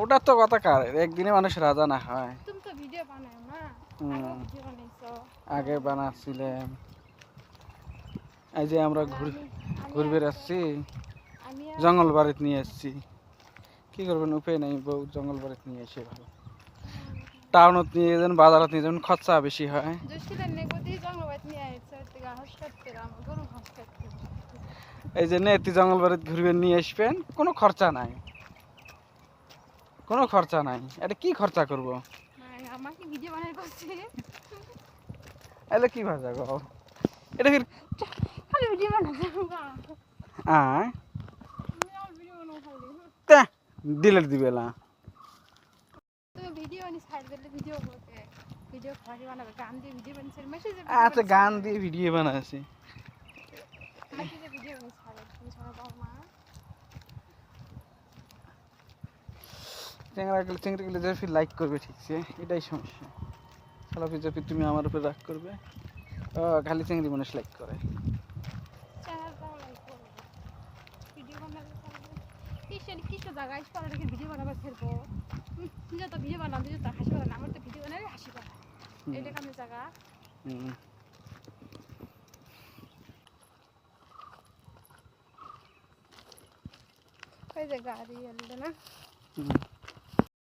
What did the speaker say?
ওটা তো কথা কার একদিনে মানুষ রাজা না হয়। আগে বানাচ্ছিলাম। এই যে আমরা ঘুরবে আসছি জঙ্গল বাড়িতে নিয়ে এসছি কি করবেন উপায় নাই বউ জঙ্গল বাড়িতে নিয়ে এসে ভালো টাউনত নিয়ে যান বাজারত নিয়ে যান খরচা বেশি হয় এই যে নেতি জঙ্গল বাড়িতে ঘুরবেন নিয়ে আসবেন কোনো খরচা নাই কোনো খরচা নাই এটা কি খরচা করব আমাকে ভিডিও বানাই করছে এলে কি ভাষা গো এটা কি খালি ভিডিও বানাতে আয় তে ডিলিট দিবে না তুমি ভিডিও বানি সাইড দিলে ভিডিও করতে ভিডিও খালি বানাবে গান দিয়ে ভিডিও বানিয়ে মেসেজ আচ্ছা গান দিয়ে ভিডিও বানাইছি মেসেজে ভিডিও বানিয়ে ছাড়ে তুমি ছাড়া দাও মা চিংড়ি গেলে ফির লাইক করবে ঠিকছে এটাই সমস্যা সালাফি জাফি তুমি আমার উপর রাগ করবে খালি চিংড়ি মানুষ লাইক করে ভিডিও বানাবে কিছু জায়গায় পড়াটাকে ভিডিও বানাবার ফেলবো নিজে তো ভিডিও বানাও নিজে তো হাসি পারে আমার তো ভিডিও বানালে হাসি পায় এটা কামে জায়গা ওই যে গাড়ি এলো না